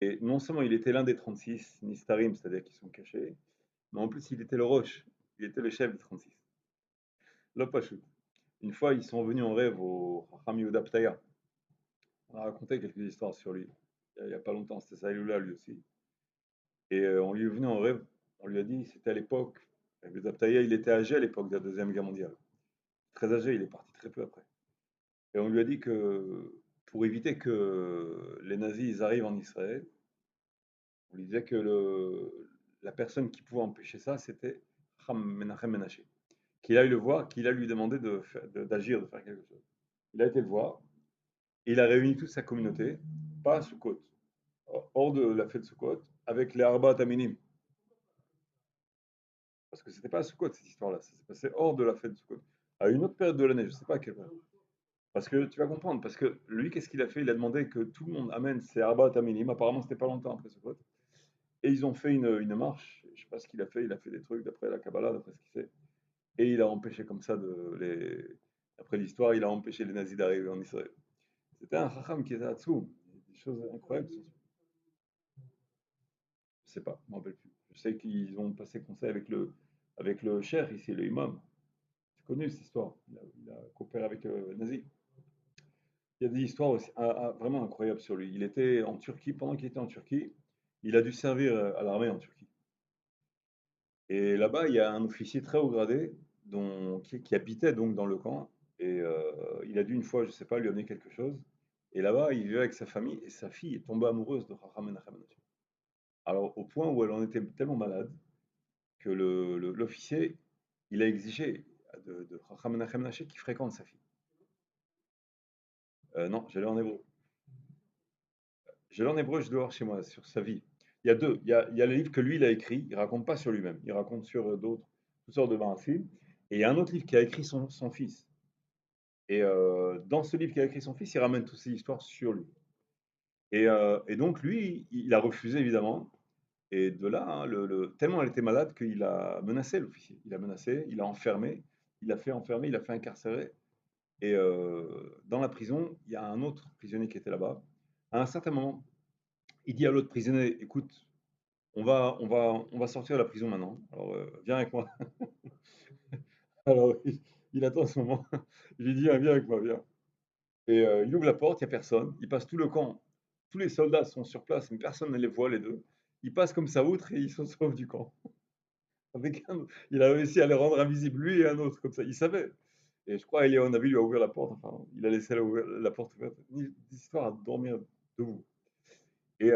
Et non seulement il était l'un des 36 Nistarim, c'est-à-dire qui sont cachés, mais en plus il était le Roche, il était le chef des 36. Le Pachout. Une fois, ils sont venus en rêve au Chacham Yehuda Ptaya. On a raconté quelques histoires sur lui. Il y a pas longtemps, c'était Saïloula lui aussi. Et on lui est venu en rêve, on lui a dit, c'était à l'époque, Yehuda Ptaya, il était âgé à l'époque de la Deuxième Guerre mondiale. Très âgé, il est parti très peu après. Et on lui a dit que pour éviter que les nazis ils arrivent en Israël, on lui disait que la personne qui pouvait empêcher ça, c'était Chacham Menachem Menaché. Qu'il aille le voir, qu'il aille lui demander d'agir, de faire quelque chose. Il a été le voir, et il a réuni toute sa communauté, pas à Sukkot, hors de la fête de Sukkot, avec les Arba Taminim. Parce que c'était pas à Sukkot cette histoire-là, ça s'est passé hors de la fête de Sukkot, à une autre période de l'année, je ne sais pas à quelle période. Parce que tu vas comprendre, parce que lui, qu'est-ce qu'il a fait? Il a demandé que tout le monde amène ses Arba Taminim, apparemment c'était pas longtemps après Sukkot, et ils ont fait une marche, je ne sais pas ce qu'il a fait des trucs d'après la Kabbalah, d'après ce qu'il sait, et il a empêché comme ça, d'après l'histoire, il a empêché les nazis d'arriver en Israël. C'était un Chacham qui était là-dessous, des choses incroyables. Je sais pas, je m'en rappelle plus. Je sais qu'ils ont passé conseil avec le cher ici, le imam. C'est connu cette histoire. Il a coopéré avec le nazi. Il y a des histoires aussi vraiment incroyables sur lui. Il était en Turquie, pendant qu'il était en Turquie, il a dû servir à l'armée en Turquie. Et là-bas, il y a un officier très haut gradé qui habitait donc dans le camp. Et il a dû une fois, je ne sais pas, lui amener quelque chose. Et là-bas, il vivait avec sa famille et sa fille est tombée amoureuse de Chacham Menachem Mendelssohn. Alors, au point où elle en était tellement malade que l'officier, il a exigé de Chacham Menachem Mendelssohn qu'il fréquente sa fille. Non, j'ai lu en hébreu. J'ai lu en hébreu, je dois voir chez moi, sur sa vie. Il y a deux. Il y a le livre que lui, il a écrit. Il raconte pas sur lui-même. Il raconte sur d'autres, toutes sortes de Baratim. Et il y a un autre livre qui a écrit son fils. Et dans ce livre qui a écrit son fils, il ramène toutes ces histoires sur lui. Et donc, lui, il a refusé, évidemment. Et de là, hein, tellement elle était malade qu'il a menacé l'officier. Il a menacé, il a enfermé, il a fait enfermer, il a fait incarcérer. Et dans la prison, il y a un autre prisonnier qui était là-bas. À un certain moment, il dit à l'autre prisonnier, écoute, on va sortir de la prison maintenant. Alors, viens avec moi. Alors, il attend ce moment. Je lui dis, ah, viens avec moi, viens. Et il ouvre la porte, il n'y a personne. Il passe tout le camp. Tous les soldats sont sur place, mais personne ne les voit, les deux. Il passe comme ça outre et ils se sauvent du camp. Il a réussi à les rendre invisibles, lui et un autre, comme ça. Il savait. Et je crois Eliyahu Navi lui a ouvert la porte. Enfin, il a laissé la porte ouverte. Une histoire à dormir debout. Et